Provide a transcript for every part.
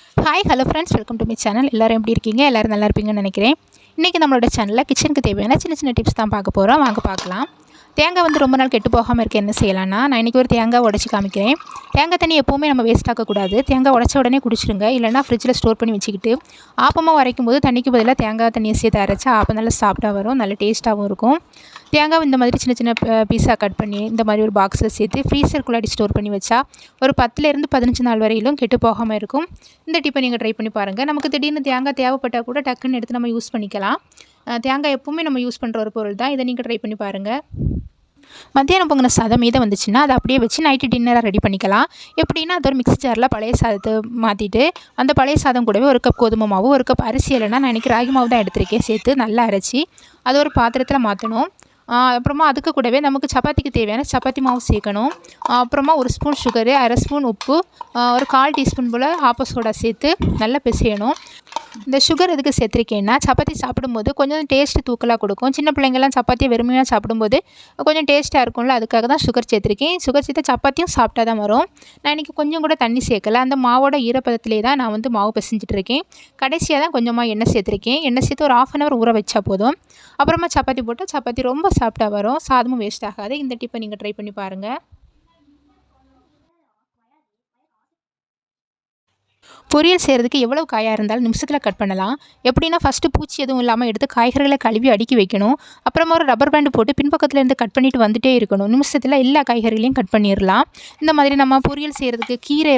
Hi hello friends, welcome to my channel. எல்லோரும் எப்படி இருக்கீங்க? எல்லோரும் நல்லா இருப்பீங்கன்னு நினைக்கிறேன். இன்றைக்கி நம்மளோட சேனலில் கிச்சனுக்கு தேவையான சின்ன சின்ன டிப்ஸ் தான் பார்க்க போகிறோம். வாங்க பார்க்கலாம். தேங்காய் வந்து ரொம்ப நாள் கெட்டு போகாமல் இருக்க என்ன செய்யலாம்னா, நான் இன்றைக்கி ஒரு தேங்காய் உடச்சி காமிக்கிறேன். தேங்காய் தண்ணி எப்போவுமே நம்ம வேஸ்ட் ஆக்கக்கூடாது. தேங்காய் உடச்ச உடனே குடிச்சிடுங்க. இல்லைனா ஃப்ரிட்ஜில் ஸ்டோர் பண்ணி வச்சுக்கிட்டு ஆப்பமாக வரைக்கும் போது தண்ணிக்கு பதிலாக தேங்காய் தண்ணியை சேர்த்து அரைச்சா ஆப்பம் நல்லா சாஃப்டாக வரும், நல்ல டேஸ்ட்டாகவும் இருக்கும். தேங்காய் இந்த மாதிரி சின்ன சின்ன பீஸாக கட் பண்ணி இந்த மாதிரி ஒரு பாக்ஸில் சேர்த்து ஃப்ரீசருக்குள்ளாடி ஸ்டோர் பண்ணி வச்சா ஒரு 10லேருந்து 15 நாள் வரையிலும் கெட்டு போகாமல் இருக்கும். இந்த டிப்பை நீங்கள் ட்ரை பண்ணி பாருங்கள். நமக்கு திடீர்னு தேங்காய் தேவைப்பட்டால் கூட டக்குன்னு எடுத்து நம்ம யூஸ் பண்ணிக்கலாம். தேங்காய் எப்போவுமே நம்ம யூஸ் பண்ணுற ஒரு பொருள் தான். இதை நீங்கள் ட்ரை பண்ணி பாருங்கள். மத்தியானம் பொங்கின சாதம் மீதம் வந்துச்சுன்னா அதை அப்படியே வச்சு நைட்டு டின்னராக ரெடி பண்ணிக்கலாம். எப்படின்னா, அது ஒரு மிக்ஸி ஜாரில் பழைய சாதத்தை மாற்றிட்டு அந்த பழைய சாதம் கூடவே ஒரு கப் கோதுமை மாவு, ஒரு கப் அரிசி, இல்லைன்னா நான் இன்றைக்கி ராகி மாவு தான் எடுத்திருக்கேன், சேர்த்து நல்லா அரைச்சி அதை ஒரு பாத்திரத்தில் மாற்றணும். அப்புறமா அதுக்கு கூடவே நமக்கு சப்பாத்திக்கு தேவையான சப்பாத்தி மாவு சேர்க்கணும். அப்புறமா ஒரு ஸ்பூன் சுகரு, அரை ஸ்பூன் உப்பு, ஒரு 1/4 டீஸ்பூன் போல் ஆப்ப சோடா சேர்த்து நல்லா பிசையணும். இந்த சுகர் எதுக்கு சேர்த்துருக்கேன்னா, சப்பாத்தி சாப்பிடும்போது கொஞ்சம் டேஸ்ட்டு தூக்கலாக கொடுக்கும். சின்ன பிள்ளைங்கள்லாம் சப்பாத்தியை வெறுமையாக சாப்பிடும்போது கொஞ்சம் டேஸ்ட்டாக இருக்கும்ல, அதுக்காக தான் சுகர் சேர்த்துருக்கேன். சுகர் சேர்த்தா சப்பாத்தியும் சாப்பிட்டா தான் வரும். நான் இன்றைக்கி கொஞ்சம் கூட தண்ணி சேர்க்கல. அந்த மாவோட ஈரப்பதத்திலே தான் நான் வந்து மாவு பிசைஞ்சிட்ருக்கேன். கடைசியாக தான் கொஞ்சமாக எண்ணெய் சேர்த்துருக்கேன். எண்ணெய் சேர்த்து ஒரு 1/2 அன் ஊற வச்சா போதும். அப்புறமா சப்பாத்தி போட்டால் சப்பாத்தி ரொம்ப சாஃப்டாக வரும், சாதமும் வேஸ்ட் ஆகாது. இந்த டிப்பை நீங்கள் ட்ரை பண்ணி பாருங்கள். பொரியல் செய்கிறதுக்கு எவ்வளோ காயாக இருந்தாலும் நிமிஷத்தில் கட் பண்ணலாம். எப்படின்னா, ஃபஸ்ட்டு பூச்சி எதுவும் இல்லாமல் எடுத்து காய்கறிகளை கழுவி அடுக்கி வைக்கணும். அப்புறமா ஒரு ரப்பர் பேண்டு போட்டு பின்பக்கத்தில் இருந்து கட் பண்ணிவிட்டு வந்துட்டே இருக்கணும். நிமிஷத்தில் எல்லா காய்கறிகளையும் கட் பண்ணிடலாம். இந்த மாதிரி நம்ம பொரியல் செய்கிறதுக்கு கீரை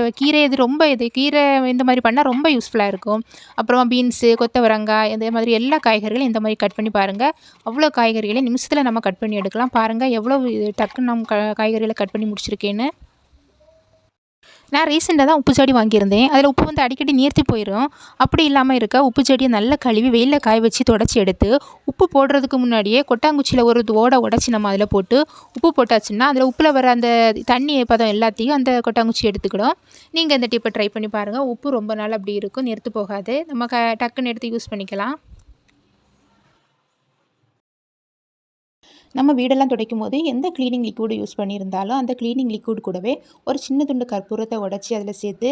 கீரை இந்த மாதிரி பண்ணால் ரொம்ப யூஸ்ஃபுல்லாக இருக்கும். அப்புறமா பீன்ஸு, கொத்தவரங்காய், இதே மாதிரி எல்லா காய்கறிகளையும் இந்த மாதிரி கட் பண்ணி பாருங்கள். அவ்வளோ காய்கறிகளையும் நிமிஷத்தில் நம்ம கட் பண்ணி எடுக்கலாம். பாருங்கள் எவ்வளோ டக்குன்னு நம்ம காய்கறிகளை கட் பண்ணி முடிச்சிருக்கேன்னு. நான் ரீசெண்டாக தான் உப்பு செடி வாங்கியிருந்தேன். அதில் உப்பு வந்து அடிக்கடி நீர்த்து போயிடும். அப்படி இல்லாமல் இருக்க உப்பு செடியை நல்லா கழுவி வெயிலில் காய வச்சு தொடச்சி எடுத்து, உப்பு போடுறதுக்கு முன்னாடியே கொட்டாங்குச்சியில் ஒரு ஓடை உடச்சி நம்ம அதில் போட்டு உப்பு போட்டாச்சுன்னா, அதில் உப்பில் வர அந்த தண்ணி பதம் எல்லாத்தையும் அந்த கொட்டாங்குச்சி எடுத்துக்கிடும். நீங்கள் இந்த டிப்பை ட்ரை பண்ணி பாருங்கள். உப்பு ரொம்ப நாள் அப்படி இருக்கும், நீர்த்து போகாது. நம்ம டக்குன்னு எடுத்து யூஸ் பண்ணிக்கலாம். நம்ம வீடெல்லாம் துடைக்கும்போது எந்த க்ளீனிங் லிக்விட் யூஸ் பண்ணியிருந்தாலும் அந்த க்ளீனிங் லிக்விட் கூடவே ஒரு சின்ன துண்டு கற்பூரத்தை உடச்சி அதில் சேர்த்து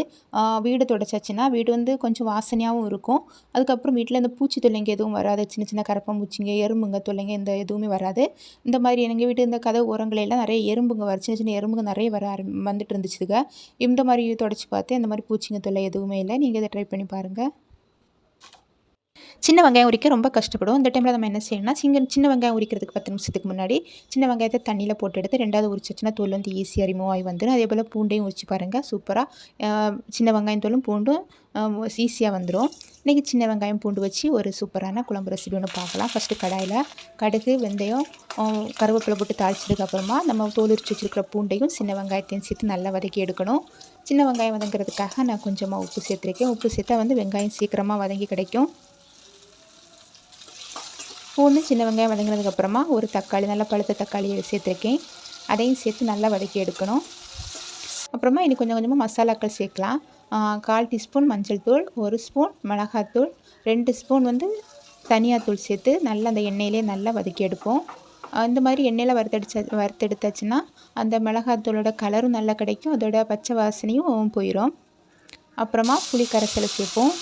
வீடு துடைச்சாச்சுன்னா வீடு வந்து கொஞ்சம் வாசனையாகவும் இருக்கும். அதுக்கப்புறம் வீட்டில் இந்த பூச்சி தொல்லைங்க எதுவும் வராது. சின்ன சின்ன கரப்பாம்பூச்சிங்க, எறும்புங்க தொல்லைங்க இந்த எதுவுமே வராது. இந்த மாதிரி எங்கள் வீட்டு இந்த கதவு ஓரங்களெல்லாம் நிறைய எறும்புங்க சின்ன சின்ன எறும்புங்க நிறைய வந்துட்டு இருந்துச்சுங்க. இந்த மாதிரி துடைச்சி பார்த்து இந்த மாதிரி பூச்சிங்க தொல்லை எதுவுமே இல்லை. நீங்கள் இதை ட்ரை பண்ணி பாருங்கள். சின்ன வெங்காயம் உரிக்க ரொம்ப கஷ்டப்படும். இந்த டைமில் நம்ம என்ன செய்யணும்னா, சின்ன வெங்காயம் உரிக்கிறதுக்கு 10 நிமிஷத்துக்கு முன்னாடி சின்ன வெங்காயத்தை தண்ணியில் போட்டு எடுத்து 2வது உரிச்சிச்சுன்னா தோல் வந்து ஈஸியாக ரிமூவ் ஆகி வந்துடும். அதேபோல் பூண்டையும் உரிச்சு பாருங்கள், சூப்பராக சின்ன வெங்காயம் தோலும் பூண்டும் ஈஸியாக வந்துடும். இன்றைக்கி சின்ன வெங்காயம் பூண்டு வச்சு ஒரு சூப்பரான குழம்பு ரெசிபி ஒன்று பார்க்கலாம். ஃபஸ்ட்டு கடாயில் கடுகு, வெந்தயம், கருவேப்பிலை போட்டு தாளிச்சதுக்கப்புறமா நம்ம தோல் உரிச்சு வச்சுருக்கிற பூண்டையும் சின்ன வெங்காயத்தையும் சேர்த்து நல்லா வதக்கி எடுக்கணும். சின்ன வெங்காயம் வதங்கிறதுக்காக நான் கொஞ்சமாக உப்பு சேர்த்துருக்கேன். உப்பு சேர்த்தா வந்து வெங்காயம் சீக்கிரமாக வதங்கி கிடைக்கும். பூண்டு, சின்ன வெங்காயம் வதங்கினதுக்கப்புறமா ஒரு தக்காளி, நல்லா பழுத்த தக்காளியை சேர்த்துருக்கேன். அதையும் சேர்த்து நல்லா வதக்கி எடுக்கணும். அப்புறமா இன்னும் கொஞ்சம் கொஞ்சமாக மசாலாக்கள் சேர்க்கலாம். 1/4 டீஸ்பூன் மஞ்சள் தூள், 1 ஸ்பூன் மிளகாத்தூள், 2 ஸ்பூன் வந்து தனியாத்தூள் சேர்த்து நல்லா அந்த எண்ணெயிலே நல்லா வதக்கி எடுப்போம். இந்த மாதிரி எண்ணெயில் வறுத்தெடுத்தாச்சுன்னா அந்த மிளகாத்தூளோட கலரும் நல்லா கிடைக்கும், அதோட பச்சை வாசனையும் போயிடும். அப்புறமா புளி கரைசலை சேர்ப்போம்.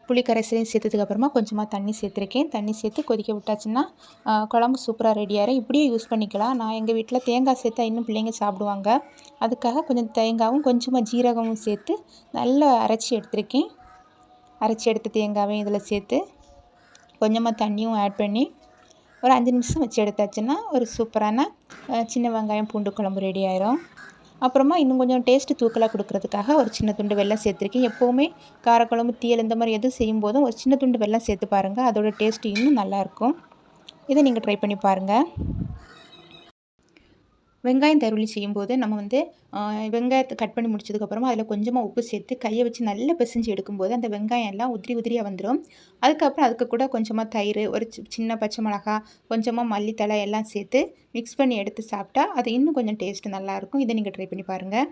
புளி கரைசலையும் சேர்த்ததுக்கப்புறமா கொஞ்சமாக தண்ணி சேர்த்துருக்கேன். தண்ணி சேர்த்து கொதிக்க விட்டாச்சுன்னா குழம்பு சூப்பராக ரெடி ஆகிடும். இப்படியே யூஸ் பண்ணிக்கலாம். நான் எங்கள் வீட்டில் தேங்காய் சேர்த்தா இன்னும் பிள்ளைங்க சாப்பிடுவாங்க. அதுக்காக கொஞ்சம் தேங்காயும் கொஞ்சமாக ஜீரகமும் சேர்த்து நல்லா அரைச்சி எடுத்திருக்கேன். அரைச்சி எடுத்த தேங்காவையும் இதில் சேர்த்து கொஞ்சமாக தண்ணியும் ஆட் பண்ணி ஒரு 5 நிமிஷம் வச்சு எடுத்தாச்சுன்னா ஒரு சூப்பரான சின்ன வெங்காயம் பூண்டு குழம்பு ரெடி ஆயிரும். அப்புறமா இன்னும் கொஞ்சம் டேஸ்ட்டு தூக்கலாக கொடுக்குறதுக்காக ஒரு சின்ன துண்டு வெல்லம் சேர்த்துருக்கேன். எப்போவுமே காரக்குழம்பு, தீயல் இந்த மாதிரி எதுவும் செய்யும்போதும் ஒரு சின்ன துண்டு வெல்லம் சேர்த்து பாருங்கள். அதோட டேஸ்ட்டு இன்னும் நல்லாயிருக்கும். இதை நீங்கள் ட்ரை பண்ணி பாருங்கள். வெங்காயம் தருளி செய்யும்போது நம்ம வந்து வெங்காயத்தை கட் பண்ணி முடிச்சதுக்கப்புறமா அதில் கொஞ்சமாக உப்பு சேர்த்து கையை வச்சு நல்லா பிசைஞ்சு எடுக்கும்போது அந்த வெங்காயம் எல்லாம் உதிரி உதிரியாக வந்துடும். அதுக்கப்புறம் அதுக்கு கூட கொஞ்சமாக தயிர், ஒரு சின்ன பச்சை மிளகா, கொஞ்சமாக மல்லித்தழை எல்லாம் சேர்த்து மிக்ஸ் பண்ணி எடுத்து சாப்பிட்டா அது இன்னும் கொஞ்சம் டேஸ்ட்டு நல்லாயிருக்கும். இதை நீங்கள் ட்ரை பண்ணி பாருங்கள்.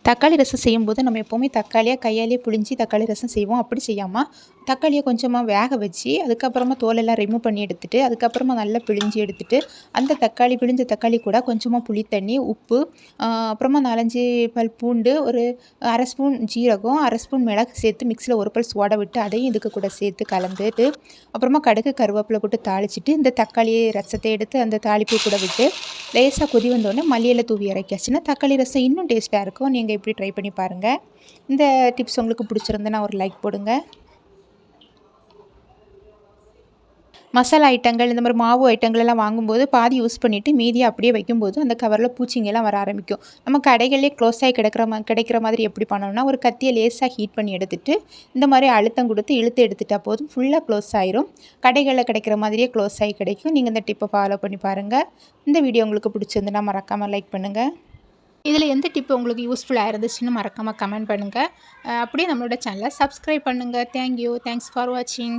தக்காளி ரசம் செய்யும்போது நம்ம எப்போவுமே தக்காளியாக கையாலேயே புழிஞ்சி தக்காளி ரசம் செய்வோம். அப்படி செய்யாமல் தக்காளியை கொஞ்சமாக வேக வச்சு அதுக்கப்புறமா தோலெல்லாம் ரிமூவ் பண்ணி எடுத்துட்டு அதுக்கப்புறமா நல்லா பிழிஞ்சி எடுத்துட்டு அந்த பிழிஞ்ச தக்காளி கூட கொஞ்சமாக புளி தண்ணி, உப்பு, அப்புறமா 4-5 பல் பூண்டு, ஒரு 1/2 ஸ்பூன் ஜீரகம், 1/2 ஸ்பூன் மிளகு சேர்த்து மிக்ஸியில் ஒரு பல் சோடா விட்டு அதையும் இதுக்கு கூட சேர்த்து கலந்துட்டு அப்புறமா கடுகு கருவேப்பிலை போட்டு தாளிச்சிட்டு இந்த தக்காளி ரசத்தை எடுத்து அந்த தாளிப்பு கூட விட்டு லேசாக கொதி வந்தோடனே மல்லியில் தூவி இறக்கியாச்சுன்னா தக்காளி ரசம் இன்னும் டேஸ்ட்டாக இருக்கும். நீங்கள் இப்படி ட்ரை பண்ணி பாருங்கள். இந்த டிப்ஸ் உங்களுக்கு பிடிச்சிருந்துன்னா ஒரு லைக் போடுங்க. மசாலா ஐட்டங்கள் இந்த மாதிரி மாவு ஐட்டங்கள் எல்லாம் வாங்கும்போது பாதி யூஸ் பண்ணிவிட்டு மீதியை அப்படியே வைக்கும்போது அந்த கவரில் பூச்சிங்கெல்லாம் வர ஆரம்பிக்கும். நம்ம கடைகளிலே க்ளோஸ் ஆகி கிடைக்கிற மாதிரி எப்படி பண்ணணும்னா ஒரு கத்தியை லேசாக ஹீட் பண்ணி எடுத்துகிட்டு இந்த மாதிரி அழுத்தம் கொடுத்து இழுத்து எடுத்துட்டால் போதும், ஃபுல்லாக க்ளோஸ் ஆயிரும். கடைகளில் கிடைக்கிற மாதிரியே க்ளோஸ் ஆகி கிடைக்கும். நீங்கள் இந்த டிப்பை ஃபாலோ பண்ணி பாருங்கள். இந்த வீடியோ உங்களுக்கு பிடிச்சிருந்துன்னா மறக்காமல் லைக் பண்ணுங்கள். இதில் எந்த டிப்பு உங்களுக்கு யூஸ்ஃபுல்லாக இருந்துச்சுன்னு மறக்காமல் கமெண்ட் பண்ணுங்கள். அப்படியே நம்மளோட சேனலை சப்ஸ்கிரைப் பண்ணுங்கள். தேங்க்யூ. தேங்க்ஸ் ஃபார் வாட்சிங்.